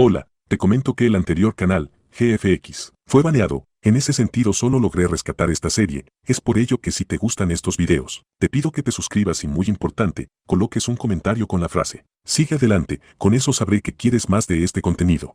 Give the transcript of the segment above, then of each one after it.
Hola, te comento que el anterior canal, GFX, fue baneado. En ese sentido solo logré rescatar esta serie, es por ello que si te gustan estos videos, te pido que te suscribas y muy importante, coloques un comentario con la frase. Sigue adelante, con eso sabré que quieres más de este contenido.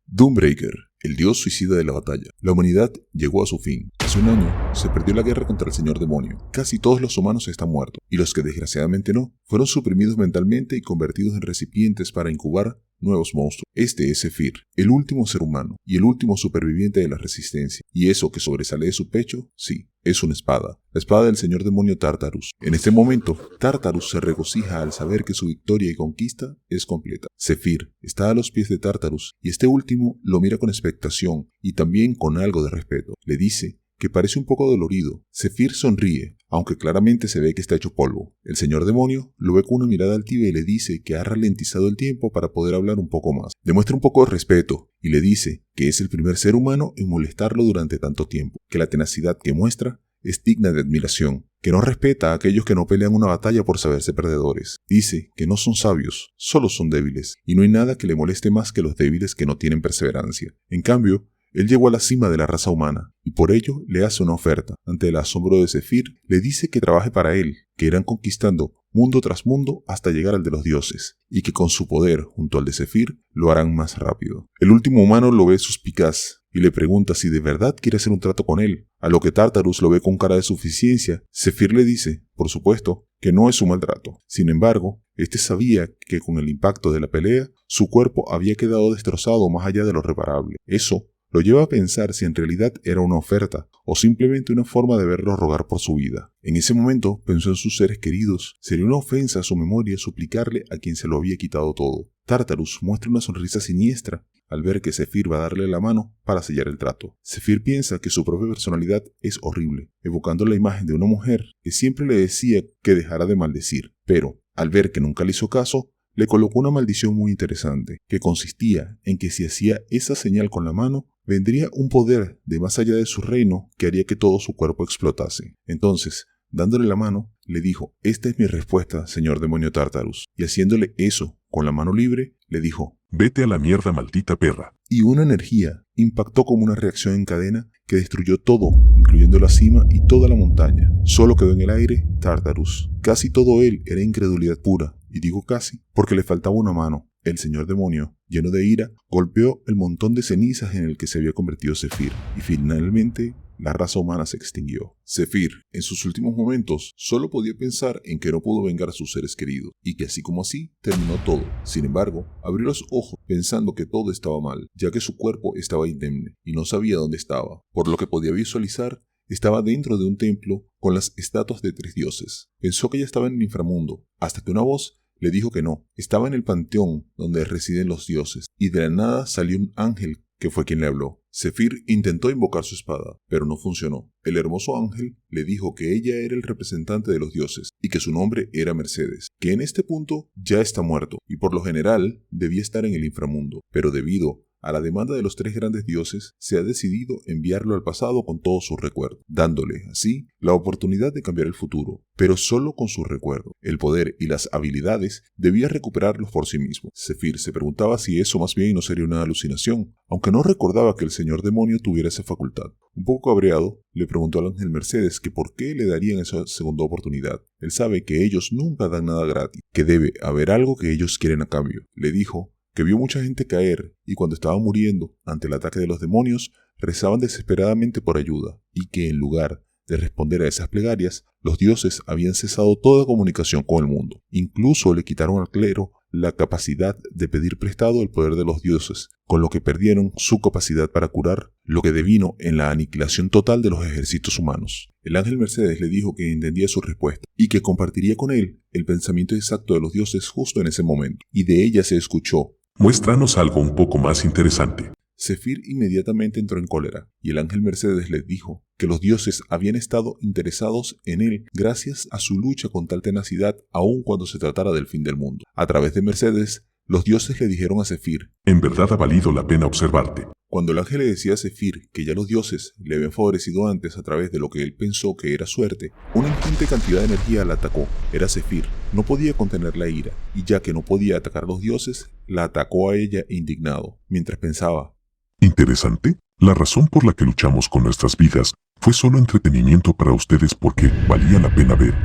Doombreaker, el dios suicida de la batalla. La humanidad llegó a su fin. Hace un año se perdió la guerra contra el señor demonio. Casi todos los humanos están muertos, y los que desgraciadamente no, fueron suprimidos mentalmente y convertidos en recipientes para incubar nuevos monstruos. Este es Zephyr, el último ser humano y el último superviviente de la resistencia. Y eso que sobresale de su pecho, sí, es una espada. La espada del señor demonio Tartarus. En este momento, Tartarus se regocija al saber que su victoria y conquista es completa. Zephyr está a los pies de Tartarus y este último lo mira con expectación y también con algo de respeto. Le dice que parece un poco dolorido. Zephyr sonríe, aunque claramente se ve que está hecho polvo. El señor demonio lo ve con una mirada altiva y le dice que ha ralentizado el tiempo para poder hablar un poco más. Demuestra un poco de respeto y le dice que es el primer ser humano en molestarlo durante tanto tiempo, que la tenacidad que muestra es digna de admiración, que no respeta a aquellos que no pelean una batalla por saberse perdedores. Dice que no son sabios, solo son débiles, y no hay nada que le moleste más que los débiles que no tienen perseverancia. En cambio, él llegó a la cima de la raza humana, y por ello le hace una oferta. Ante el asombro de Zephyr, le dice que trabaje para él, que irán conquistando mundo tras mundo hasta llegar al de los dioses, y que con su poder, junto al de Zephyr, lo harán más rápido. El último humano lo ve suspicaz, y le pregunta si de verdad quiere hacer un trato con él, a lo que Tartarus lo ve con cara de suficiencia. Zephyr le dice, por supuesto, que no es un maltrato. Sin embargo, este sabía que con el impacto de la pelea, su cuerpo había quedado destrozado más allá de lo reparable. Eso lo lleva a pensar si en realidad era una oferta o simplemente una forma de verlo rogar por su vida. En ese momento pensó en sus seres queridos. Sería una ofensa a su memoria suplicarle a quien se lo había quitado todo. Tartarus muestra una sonrisa siniestra al ver que Zephyr va a darle la mano para sellar el trato. Zephyr piensa que su propia personalidad es horrible, evocando la imagen de una mujer que siempre le decía que dejara de maldecir, pero al ver que nunca le hizo caso, le colocó una maldición muy interesante, que consistía en que si hacía esa señal con la mano, vendría un poder de más allá de su reino que haría que todo su cuerpo explotase. Entonces, dándole la mano, le dijo, esta es mi respuesta, señor demonio Tartarus. Y haciéndole eso con la mano libre, le dijo, vete a la mierda, maldita perra. Y una energía impactó como una reacción en cadena que destruyó todo, incluyendo la cima y toda la montaña. Solo quedó en el aire Tartarus. Casi todo él era incredulidad pura, y digo casi porque le faltaba una mano. El señor demonio, lleno de ira, golpeó el montón de cenizas en el que se había convertido Zephyr, y finalmente la raza humana se extinguió. Zephyr, en sus últimos momentos, solo podía pensar en que no pudo vengar a sus seres queridos, y que así como así, terminó todo. Sin embargo, abrió los ojos pensando que todo estaba mal, ya que su cuerpo estaba indemne, y no sabía dónde estaba. Por lo que podía visualizar, estaba dentro de un templo con las estatuas de 3 dioses. Pensó que ya estaba en el inframundo, hasta que una voz le dijo que no. Estaba en el panteón donde residen los dioses, y de la nada salió un ángel que fue quien le habló. Zephyr intentó invocar su espada, pero no funcionó. El hermoso ángel le dijo que ella era el representante de los dioses y que su nombre era Mercedes, que en este punto ya está muerto y por lo general debía estar en el inframundo, pero debido a la demanda de los 3 grandes dioses, se ha decidido enviarlo al pasado con todos sus recuerdos, dándole, así, la oportunidad de cambiar el futuro, pero solo con sus recuerdos. El poder y las habilidades debía recuperarlos por sí mismo. Zephyr se preguntaba si eso más bien no sería una alucinación, aunque no recordaba que el señor demonio tuviera esa facultad. Un poco cabreado, le preguntó al ángel Mercedes que por qué le darían esa segunda oportunidad. Él sabe que ellos nunca dan nada gratis, que debe haber algo que ellos quieren a cambio. Le dijo que vio mucha gente caer y cuando estaba muriendo ante el ataque de los demonios, rezaban desesperadamente por ayuda y que en lugar de responder a esas plegarias, los dioses habían cesado toda comunicación con el mundo. Incluso le quitaron al clero la capacidad de pedir prestado el poder de los dioses, con lo que perdieron su capacidad para curar, lo que devino en la aniquilación total de los ejércitos humanos. El ángel Mercedes le dijo que entendía su respuesta y que compartiría con él el pensamiento exacto de los dioses justo en ese momento, y de ella se escuchó: muéstranos algo un poco más interesante. Zephyr inmediatamente entró en cólera, y el ángel Mercedes le dijo que los dioses habían estado interesados en él gracias a su lucha con tal tenacidad aun cuando se tratara del fin del mundo. A través de Mercedes, los dioses le dijeron a Zephyr: en verdad ha valido la pena observarte. Cuando el ángel le decía a Zefir que ya los dioses le habían favorecido antes a través de lo que él pensó que era suerte, una ingente cantidad de energía la atacó. Era Zefir. No podía contener la ira, y ya que no podía atacar a los dioses, la atacó a ella indignado, mientras pensaba: Interesante. La razón por la que luchamos con nuestras vidas fue solo entretenimiento para ustedes porque valía la pena ver.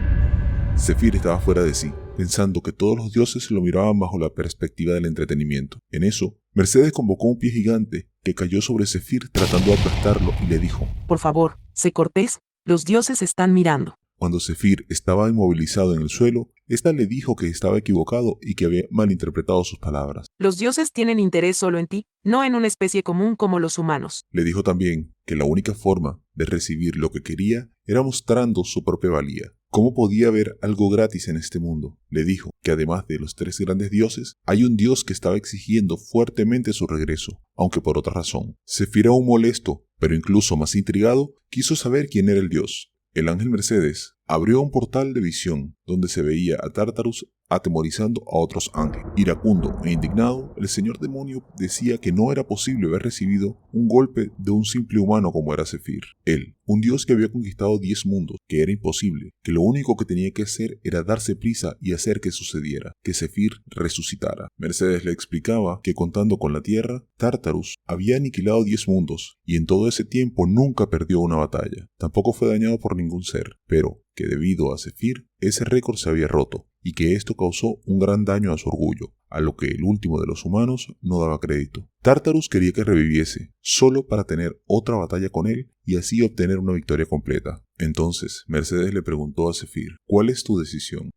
Zefir estaba fuera de sí, pensando que todos los dioses lo miraban bajo la perspectiva del entretenimiento. En eso, Mercedes convocó un pie gigante que cayó sobre Zefir tratando de aplastarlo y le dijo: Por favor, sé cortés, los dioses están mirando. Cuando Zefir estaba inmovilizado en el suelo, ésta le dijo que estaba equivocado y que había malinterpretado sus palabras. Los dioses tienen interés solo en ti, no en una especie común como los humanos. Le dijo también que la única forma de recibir lo que quería era mostrando su propia valía. ¿Cómo podía haber algo gratis en este mundo? Le dijo que además de los 3 grandes dioses, hay un dios que estaba exigiendo fuertemente su regreso, aunque por otra razón. Zefir, aún molesto, pero incluso más intrigado, quiso saber quién era el dios. El ángel Mercedes abrió un portal de visión donde se veía a Tartarus atemorizando a otros ángeles. Iracundo e indignado, el señor demonio decía que no era posible haber recibido un golpe de un simple humano como era Zefir. Él, un dios que había conquistado 10 mundos, que era imposible, que lo único que tenía que hacer era darse prisa y hacer que sucediera, que Zefir resucitara. Mercedes le explicaba que contando con la tierra, Tartarus había aniquilado 10 mundos y en todo ese tiempo nunca perdió una batalla. Tampoco fue dañado por ningún ser, pero que debido a Zefir, ese récord se había roto, y que esto causó un gran daño a su orgullo, a lo que el último de los humanos no daba crédito. Tartarus quería que reviviese, solo para tener otra batalla con él y así obtener una victoria completa. Entonces, Mercedes le preguntó a Zefir: ¿cuál es tu decisión?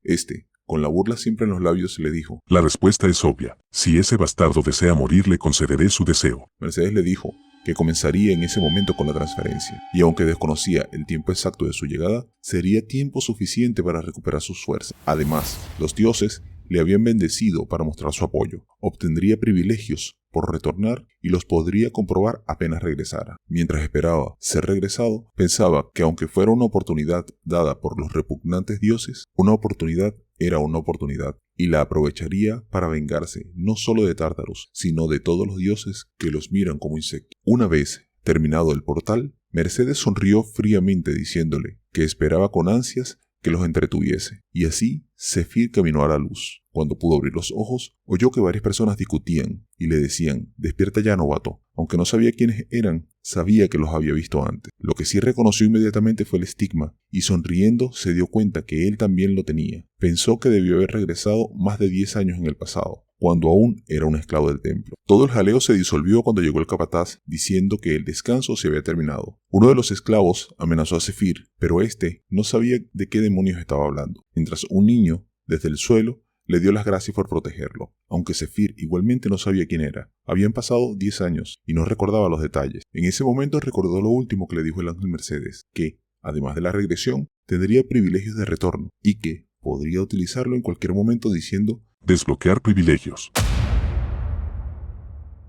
Con la burla siempre en los labios, le dijo: La respuesta es obvia. Si ese bastardo desea morir, le concederé su deseo. Mercedes le dijo que comenzaría en ese momento con la transferencia, y aunque desconocía el tiempo exacto de su llegada, sería tiempo suficiente para recuperar sus fuerzas. Además, los dioses le habían bendecido para mostrar su apoyo. Obtendría privilegios por retornar y los podría comprobar apenas regresara. Mientras esperaba ser regresado, pensaba que aunque fuera una oportunidad dada por los repugnantes dioses, una oportunidad era una oportunidad, y la aprovecharía para vengarse no solo de Tartarus, sino de todos los dioses que los miran como insectos. Una vez terminado el portal, Mercedes sonrió fríamente diciéndole que esperaba con ansias que los entretuviese, y así Zefir caminó a la luz. Cuando pudo abrir los ojos, oyó que varias personas discutían y le decían: despierta ya, novato. Aunque no sabía quiénes eran, sabía que los había visto antes. Lo que sí reconoció inmediatamente fue el estigma, y sonriendo se dio cuenta que él también lo tenía. Pensó que debió haber regresado más de 10 años en el pasado, cuando aún era un esclavo del templo. Todo el jaleo se disolvió cuando llegó el capataz, diciendo que el descanso se había terminado. Uno de los esclavos amenazó a Zefir, pero este no sabía de qué demonios estaba hablando, mientras un niño, desde el suelo, le dio las gracias por protegerlo, aunque Zefir igualmente no sabía quién era. Habían pasado 10 años y no recordaba los detalles. En ese momento recordó lo último que le dijo el ángel Mercedes, que, además de la regresión, tendría privilegios de retorno y que podría utilizarlo en cualquier momento diciendo: desbloquear privilegios.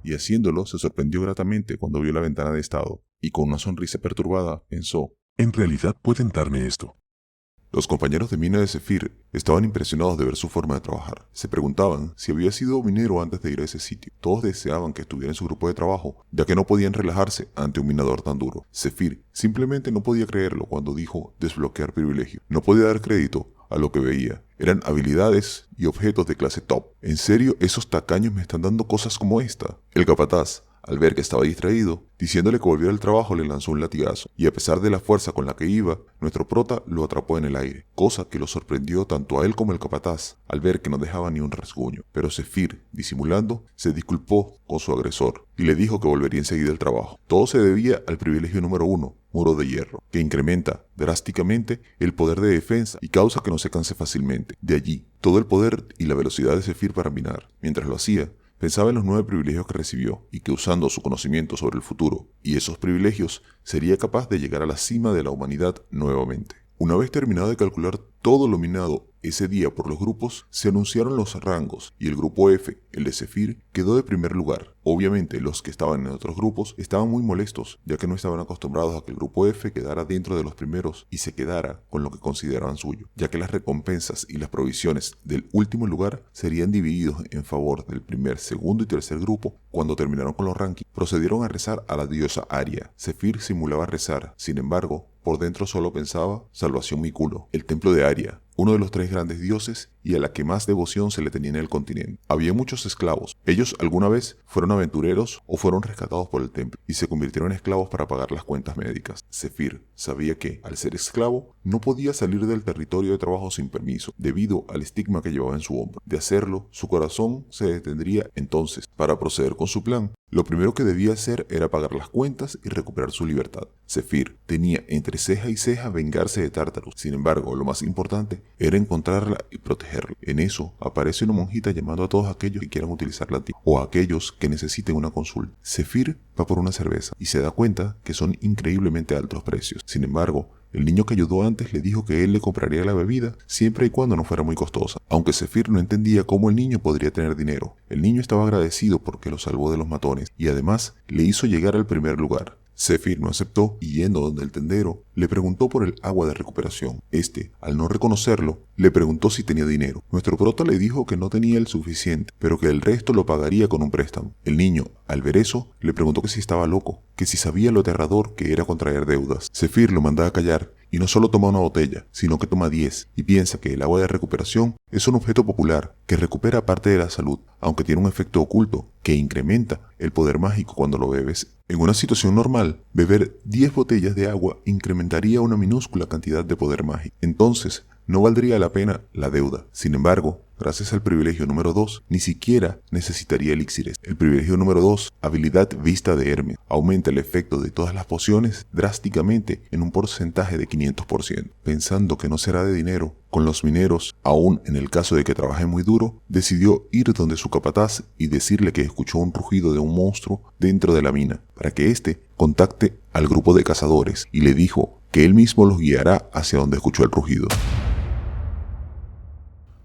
Y haciéndolo se sorprendió gratamente cuando vio la ventana de estado, y con una sonrisa perturbada pensó: en realidad pueden darme esto. Los compañeros de mina de Zefir estaban impresionados de ver su forma de trabajar. Se preguntaban si había sido minero antes de ir a ese sitio. Todos deseaban que estuviera en su grupo de trabajo, ya que no podían relajarse ante un minador tan duro. Zefir simplemente no podía creerlo cuando dijo desbloquear privilegio. No podía dar crédito a lo que veía. Eran habilidades y objetos de clase top. ¿En serio esos tacaños me están dando cosas como esta? El capataz, al ver que estaba distraído, diciéndole que volviera al trabajo, le lanzó un latigazo, y a pesar de la fuerza con la que iba, nuestro prota lo atrapó en el aire, cosa que lo sorprendió tanto a él como al capataz, al ver que no dejaba ni un rasguño. Pero Zefir, disimulando, se disculpó con su agresor, y le dijo que volvería enseguida al trabajo. Todo se debía al privilegio número 1, Muro de Hierro, que incrementa drásticamente el poder de defensa y causa que no se canse fácilmente. De allí, todo el poder y la velocidad de Zefir para minar. Mientras lo hacía, pensaba en los 9 privilegios que recibió y que usando su conocimiento sobre el futuro y esos privilegios sería capaz de llegar a la cima de la humanidad nuevamente. Una vez terminado de calcular todo lo minado Ese día por los grupos se anunciaron los rangos y el grupo F, el de Zephyr, quedó de primer lugar. Obviamente los que estaban en otros grupos estaban muy molestos, ya que no estaban acostumbrados a que el grupo F quedara dentro de los primeros y se quedara con lo que consideraban suyo, ya que las recompensas y las provisiones del último lugar serían divididos en favor del primer, segundo y tercer grupo. Cuando terminaron con los rankings, procedieron a rezar a la diosa Aria. Zephyr simulaba rezar, sin embargo, por dentro solo pensaba, salvación mi culo, el templo de Aria, uno de los 3 grandes dioses y a la que más devoción se le tenía en el continente. Había muchos esclavos. Ellos alguna vez fueron aventureros o fueron rescatados por el templo y se convirtieron en esclavos para pagar las cuentas médicas. Zephyr sabía que, al ser esclavo, no podía salir del territorio de trabajo sin permiso, debido al estigma que llevaba en su hombro. De hacerlo, su corazón se detendría entonces. Para proceder con su plan, lo primero que debía hacer era pagar las cuentas y recuperar su libertad. Zephyr tenía entre ceja y ceja vengarse de Tartarus. Sin embargo, lo más importante era encontrarla y protegerla. En eso aparece una monjita llamando a todos aquellos que quieran utilizar la tienda o a aquellos que necesiten una consulta. Zephyr va por una cerveza y se da cuenta que son increíblemente altos los precios. Sin embargo, el niño que ayudó antes le dijo que él le compraría la bebida siempre y cuando no fuera muy costosa. Aunque Zephyr no entendía cómo el niño podría tener dinero, el niño estaba agradecido porque lo salvó de los matones y además le hizo llegar al primer lugar. Zephyr no aceptó y yendo donde el tendero, le preguntó por el agua de recuperación. Este, al no reconocerlo, le preguntó si tenía dinero. Nuestro prota le dijo que no tenía el suficiente, pero que el resto lo pagaría con un préstamo. El niño, al ver eso, le preguntó que si estaba loco, que si sabía lo aterrador que era contraer deudas. Zephyr lo manda a callar y no solo toma una botella, sino que toma 10 y piensa que el agua de recuperación es un objeto popular que recupera parte de la salud, aunque tiene un efecto oculto que incrementa el poder mágico cuando lo bebes. En una situación normal, beber 10 botellas de agua incrementaría una minúscula cantidad de poder mágico. Entonces, no valdría la pena la deuda. Sin embargo, gracias al privilegio número 2, ni siquiera necesitaría elixires. El privilegio número 2, habilidad vista de Hermes, aumenta el efecto de todas las pociones drásticamente en un porcentaje de 500%. Pensando que no será de dinero, con los mineros, aún en el caso de que trabaje muy duro, decidió ir donde su capataz y decirle que escuchó un rugido de un monstruo dentro de la mina, para que éste contacte al grupo de cazadores y le dijo que él mismo los guiará hacia donde escuchó el rugido.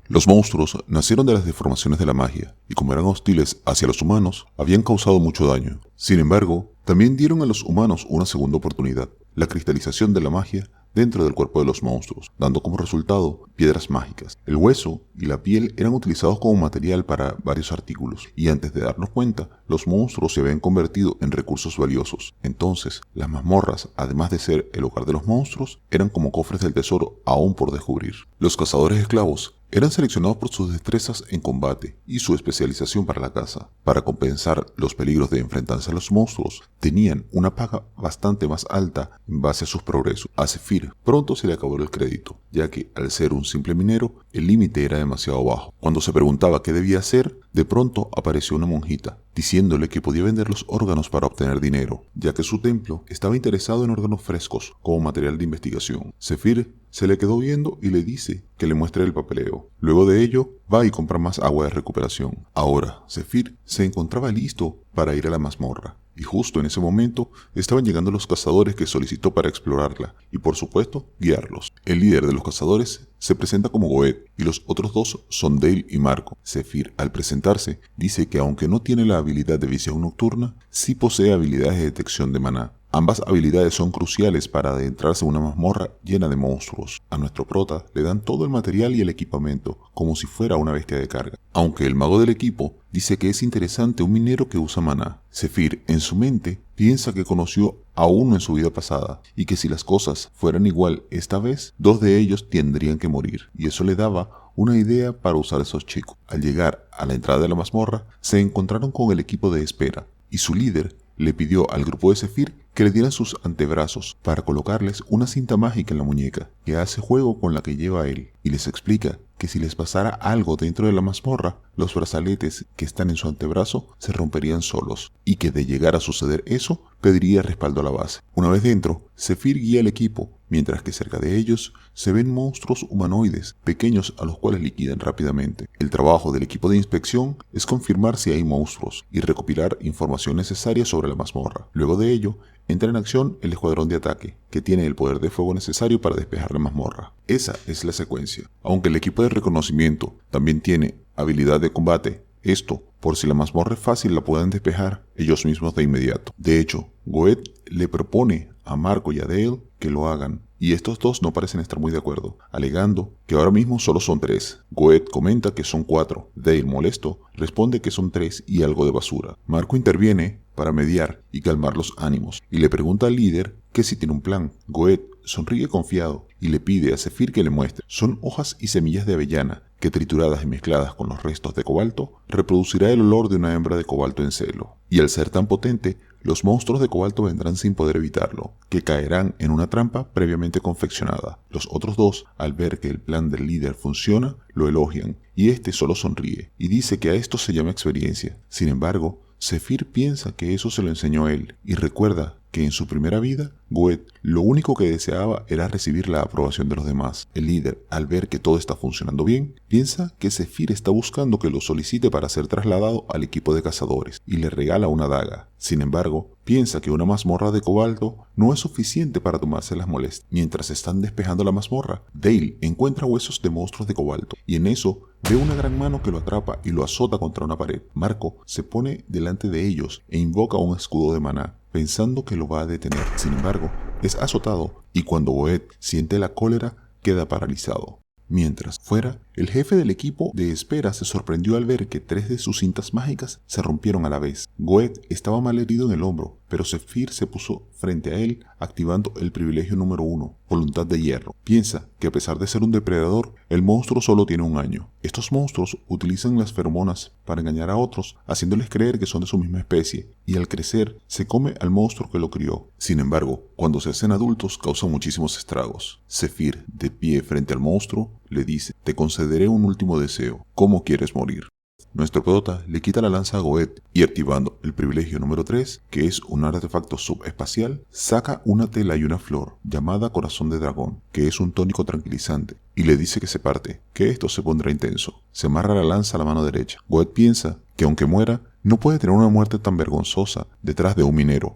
Los monstruos nacieron de las deformaciones de la magia, y como eran hostiles hacia los humanos, habían causado mucho daño. Sin embargo, también dieron a los humanos una segunda oportunidad, la cristalización de la magia dentro del cuerpo de los monstruos, dando como resultado piedras mágicas. El hueso y la piel eran utilizados como material para varios artículos, y antes de darnos cuenta, los monstruos se habían convertido en recursos valiosos. Entonces, las mazmorras, además de ser el hogar de los monstruos, eran como cofres del tesoro aún por descubrir. Los cazadores esclavos eran seleccionados por sus destrezas en combate y su especialización para la caza. Para compensar los peligros de enfrentarse a los monstruos, tenían una paga bastante más alta en base a sus progresos. A Zephyr pronto se le acabó el crédito, ya que al ser un simple minero, el límite era demasiado bajo. Cuando se preguntaba qué debía hacer, de pronto apareció una monjita, diciéndole que podía vender los órganos para obtener dinero, ya que su templo estaba interesado en órganos frescos como material de investigación. Zephyr se le quedó viendo y le dice que le muestre el papeleo. Luego de ello, va y compra más agua de recuperación. Ahora, Zephyr se encontraba listo para ir a la mazmorra. Y justo en ese momento estaban llegando los cazadores que solicitó para explorarla y por supuesto guiarlos. El líder de los cazadores se presenta como Goethe y los otros dos son Dale y Marco. Zephyr, al presentarse, dice que aunque no tiene la habilidad de visión nocturna, sí posee habilidades de detección de maná. Ambas habilidades son cruciales para adentrarse en una mazmorra llena de monstruos. A nuestro prota le dan todo el material y el equipamiento, como si fuera una bestia de carga. Aunque el mago del equipo dice que es interesante un minero que usa maná, Zephyr en su mente piensa que conoció a uno en su vida pasada y que si las cosas fueran igual esta vez, 2 de ellos tendrían que morir, y eso le daba una idea para usar a esos chicos. Al llegar a la entrada de la mazmorra, se encontraron con el equipo de espera y su líder le pidió al grupo de Zephyr que le dieran sus antebrazos para colocarles una cinta mágica en la muñeca que hace juego con la que lleva él, y les explica que si les pasara algo dentro de la mazmorra, los brazaletes que están en su antebrazo se romperían solos, y que de llegar a suceder eso, pediría respaldo a la base. Una vez dentro, Zephyr guía al equipo, mientras que cerca de ellos se ven monstruos humanoides pequeños a los cuales liquidan rápidamente. El trabajo del equipo de inspección es confirmar si hay monstruos y recopilar información necesaria sobre la mazmorra. Luego de ello, entra en acción el escuadrón de ataque, que tiene el poder de fuego necesario para despejar la mazmorra. Esa es la secuencia. Aunque el equipo de reconocimiento también tiene habilidad de combate, esto, por si la mazmorra es fácil, la pueden despejar ellos mismos de inmediato. De hecho, Goethe le propone a Marco y a Dale que lo hagan, y estos dos no parecen estar muy de acuerdo, alegando que ahora mismo solo son 3. Goethe comenta que son 4. Dale, molesto, responde que son 3 y algo de basura. Marco interviene para mediar y calmar los ánimos, y le pregunta al líder que si tiene un plan. Goethe sonríe confiado y le pide a Zephyr que le muestre. Son hojas y semillas de avellana que, trituradas y mezcladas con los restos de cobalto, reproducirá el olor de una hembra de cobalto en celo. Y al ser tan potente, los monstruos de cobalto vendrán sin poder evitarlo, que caerán en una trampa previamente confeccionada. Los otros dos, al ver que el plan del líder funciona, lo elogian, y este solo sonríe, y dice que a esto se llama experiencia. Sin embargo, Zephyr piensa que eso se lo enseñó él, y recuerda que en su primera vida, Goethe lo único que deseaba era recibir la aprobación de los demás. El líder, al ver que todo está funcionando bien, piensa que Zephyr está buscando que lo solicite para ser trasladado al equipo de cazadores, y le regala una daga. Sin embargo, piensa que una mazmorra de cobalto no es suficiente para tomarse las molestias. Mientras están despejando la mazmorra, Dale encuentra huesos de monstruos de cobalto, y en eso ve una gran mano que lo atrapa y lo azota contra una pared. Marco se pone delante de ellos e invoca un escudo de maná, pensando que lo va a detener. Sin embargo, es azotado, y cuando Goethe siente la cólera, queda paralizado. Mientras, fuera, el jefe del equipo de espera se sorprendió al ver que 3 de sus cintas mágicas se rompieron a la vez. Goethe estaba mal herido en el hombro, pero Zephyr se puso frente a él, activando el privilegio número 1, voluntad de hierro. Piensa que a pesar de ser un depredador, el monstruo solo tiene un año. Estos monstruos utilizan las feromonas para engañar a otros, haciéndoles creer que son de su misma especie, y al crecer se come al monstruo que lo crió. Sin embargo, cuando se hacen adultos causan muchísimos estragos. Zephyr, de pie frente al monstruo, le dice: te concederé un último deseo. ¿Cómo quieres morir? Nuestro prota le quita la lanza a Goethe y, activando el privilegio número 3, que es un artefacto subespacial, saca una tela y una flor llamada Corazón de Dragón, que es un tónico tranquilizante, y le dice que se parte, que esto se pondrá intenso. Se amarra la lanza a la mano derecha. Goethe piensa que aunque muera, no puede tener una muerte tan vergonzosa detrás de un minero.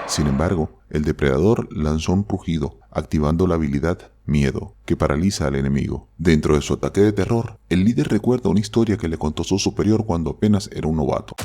Sin embargo, el depredador lanzó un rugido, activando la habilidad Miedo, que paraliza al enemigo. Dentro de su ataque de terror, el líder recuerda una historia que le contó su superior cuando apenas era un novato.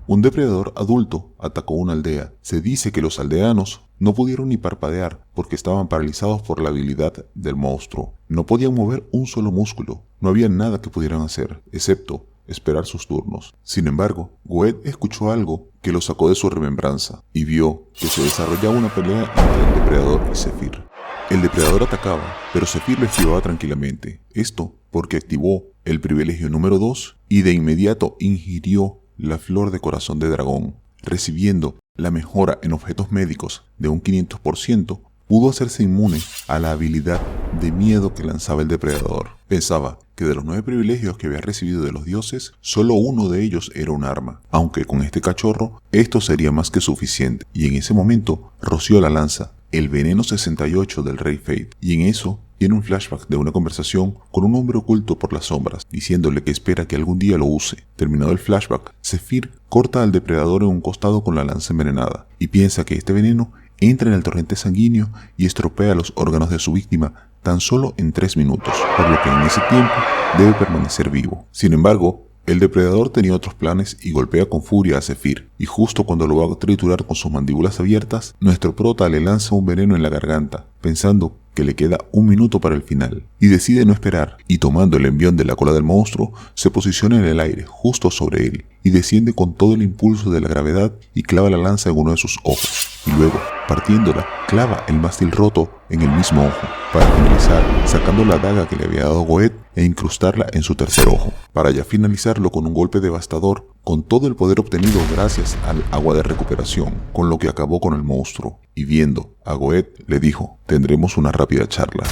Un depredador adulto atacó una aldea. Se dice que los aldeanos no pudieron ni parpadear porque estaban paralizados por la habilidad del monstruo. No podían mover un solo músculo. No había nada que pudieran hacer, excepto esperar sus turnos. Sin embargo, Goethe escuchó algo que lo sacó de su remembranza y vio que se desarrollaba una pelea entre el depredador y Zephyr. El depredador atacaba, pero Zephyr lo esquivaba tranquilamente. Esto porque activó el privilegio número 2 y de inmediato ingirió la flor de corazón de dragón. Recibiendo la mejora en objetos médicos de un 500%, pudo hacerse inmune a la habilidad de miedo que lanzaba el depredador. Pensaba que de los 9 privilegios que había recibido de los dioses, solo uno de ellos era un arma, aunque con este cachorro esto sería más que suficiente, y en ese momento roció la lanza, el veneno 68 del Rey Fate, y en eso tiene un flashback de una conversación con un hombre oculto por las sombras, diciéndole que espera que algún día lo use. Terminado el flashback, Zephyr corta al depredador en un costado con la lanza envenenada, y piensa que este veneno entra en el torrente sanguíneo y estropea los órganos de su víctima tan solo en 3 minutos, por lo que en ese tiempo debe permanecer vivo. Sin embargo, el depredador tenía otros planes y golpea con furia a Zephyr, y justo cuando lo va a triturar con sus mandíbulas abiertas, nuestro prota le lanza un veneno en la garganta, pensando que le queda 1 minuto para el final, y decide no esperar, y tomando el envión de la cola del monstruo, se posiciona en el aire justo sobre él, y desciende con todo el impulso de la gravedad y clava la lanza en uno de sus ojos, y luego, partiéndola, clava el mástil roto en el mismo ojo, para finalizar sacando la daga que le había dado Goethe e incrustarla en su tercer ojo, para ya finalizarlo con un golpe devastador, con todo el poder obtenido gracias al agua de recuperación, con lo que acabó con el monstruo, y viendo a Goethe le dijo: tendremos una rápida charla.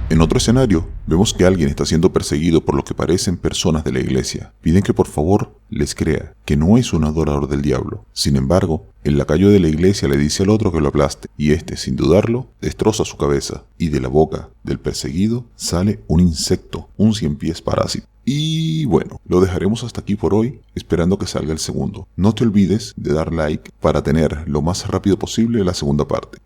En otro escenario, vemos que alguien está siendo perseguido por lo que parecen personas de la iglesia. Piden que por favor les crea que no es un adorador del diablo. Sin embargo, el lacayo de la iglesia le dice al otro que lo aplaste, y este, sin dudarlo, destroza su cabeza, y de la boca del perseguido sale un insecto, un 100 pies parásito. Y bueno, lo dejaremos hasta aquí por hoy, esperando que salga el segundo. No te olvides de dar like para tener lo más rápido posible la segunda parte.